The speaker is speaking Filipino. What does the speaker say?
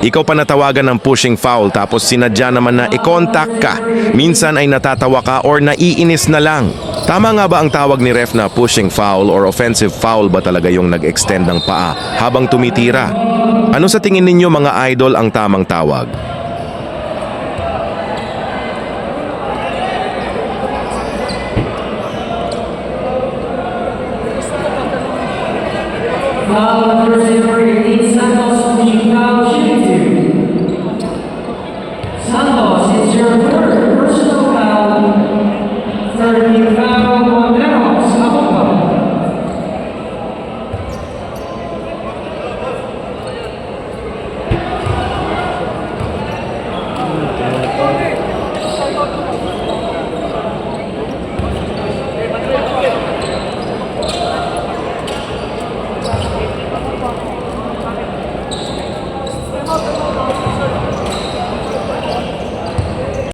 Ikaw pa natawagan ng pushing foul tapos sinadya naman na i-contact ka. Minsan ay natatawa ka or naiinis na lang. Tama nga ba ang tawag ni ref na pushing foul or offensive foul ba talaga yung nag-extend ng paa habang tumitira? Ano sa tingin ninyo mga idol ang tamang tawag? Foul number 0,